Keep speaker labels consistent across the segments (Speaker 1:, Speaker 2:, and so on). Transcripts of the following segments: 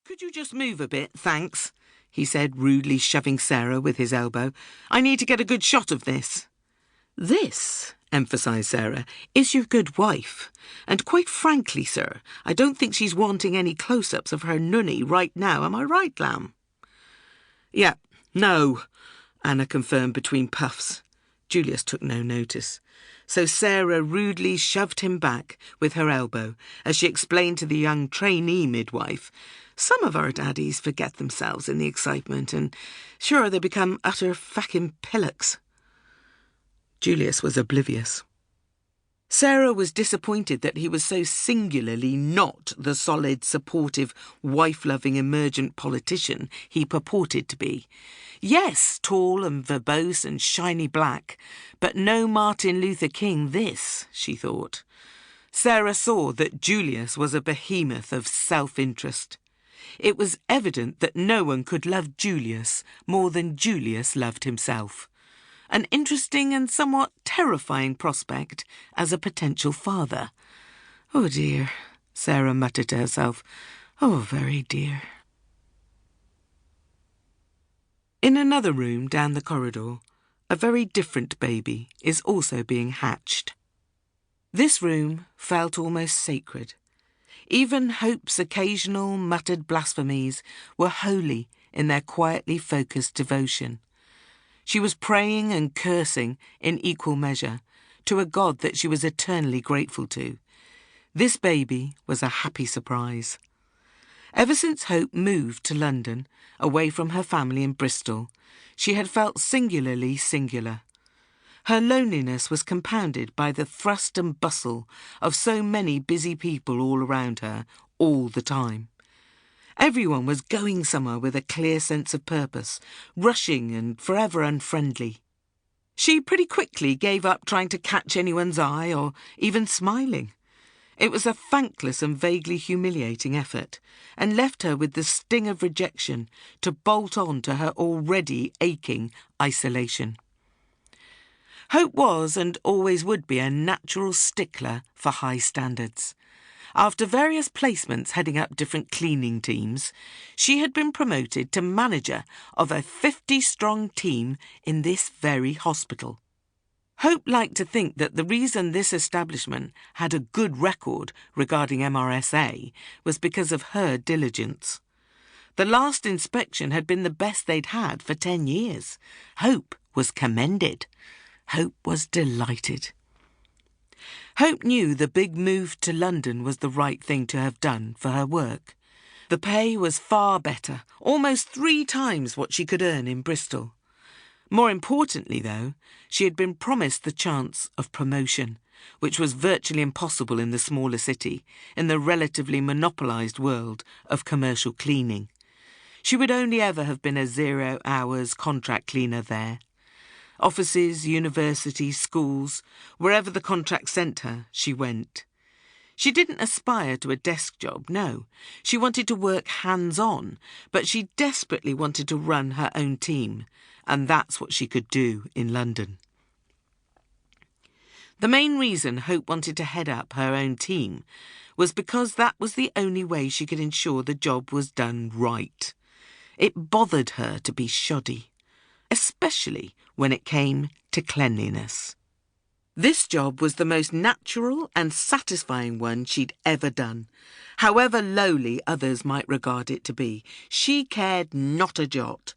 Speaker 1: "Could you just move a bit, thanks?" he said, rudely shoving Sarah with his elbow. "I need to get a good shot of this." "This," emphasised Sarah, "is your good wife. And quite frankly, sir, I don't think she's wanting any close-ups of her nunny right now. Am I right, lamb?" "Yeah, no," Anna confirmed between puffs. Julius took no notice. So Sarah rudely shoved him back with her elbow as she explained to the young trainee midwife, "Some of our daddies forget themselves in the excitement, and sure, they become utter fucking pillocks." Julius was oblivious. Sarah was disappointed that he was so singularly not the solid, supportive, wife-loving, emergent politician he purported to be. Yes, tall and verbose and shiny black, but no Martin Luther King this, she thought. Sarah saw that Julius was a behemoth of self-interest. It was evident that no one could love Julius more than Julius loved himself. An interesting and somewhat terrifying prospect as a potential father. "Oh dear," Sarah muttered to herself. "Oh, very dear." In another room down the corridor, a very different baby is also being hatched. This room felt almost sacred. Even Hope's occasional muttered blasphemies were holy in their quietly focused devotion. She was praying and cursing in equal measure to a God that she was eternally grateful to. This baby was a happy surprise. Ever since Hope moved to London, away from her family in Bristol, she had felt singularly singular. Her loneliness was compounded by the thrust and bustle of so many busy people all around her, all the time. Everyone was going somewhere with a clear sense of purpose, rushing and forever unfriendly. She pretty quickly gave up trying to catch anyone's eye or even smiling. It was a thankless and vaguely humiliating effort, and left her with the sting of rejection to bolt on to her already aching isolation. Hope was and always would be a natural stickler for high standards. After various placements heading up different cleaning teams, she had been promoted to manager of a 50-strong team in this very hospital. Hope liked to think that the reason this establishment had a good record regarding MRSA was because of her diligence. The last inspection had been the best they'd had for 10 years. Hope was commended. Hope was delighted. Hope knew the big move to London was the right thing to have done for her work. The pay was far better, almost 3 times what she could earn in Bristol. More importantly, though, she had been promised the chance of promotion, which was virtually impossible in the smaller city, in the relatively monopolised world of commercial cleaning. She would only ever have been a 0-hours contract cleaner there. Offices, universities, schools, wherever the contract sent her, she went. She didn't aspire to a desk job, no. She wanted to work hands-on, but she desperately wanted to run her own team, and that's what she could do in London. The main reason Hope wanted to head up her own team was because that was the only way she could ensure the job was done right. It bothered her to be shoddy, especially when it came to cleanliness. This job was the most natural and satisfying one she'd ever done, however lowly others might regard it to be. She cared not a jot.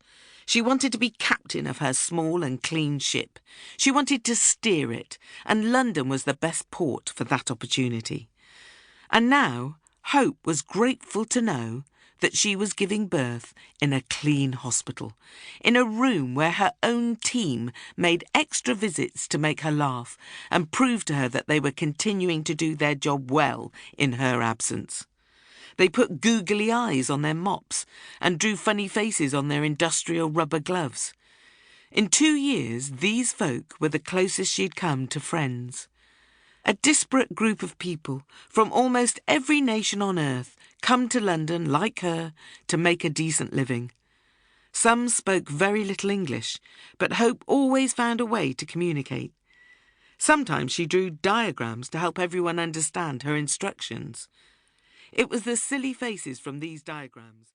Speaker 1: She wanted to be captain of her small and clean ship. She wanted to steer it, and London was the best port for that opportunity. And now Hope was grateful to know that she was giving birth in a clean hospital, in a room where her own team made extra visits to make her laugh and prove to her that they were continuing to do their job well in her absence. They put googly eyes on their mops and drew funny faces on their industrial rubber gloves. In 2 years, these folk were the closest she'd come to friends. A disparate group of people from almost every nation on earth come to London, like her, to make a decent living. Some spoke very little English, but Hope always found a way to communicate. Sometimes she drew diagrams to help everyone understand her instructions. It was the silly faces from these diagrams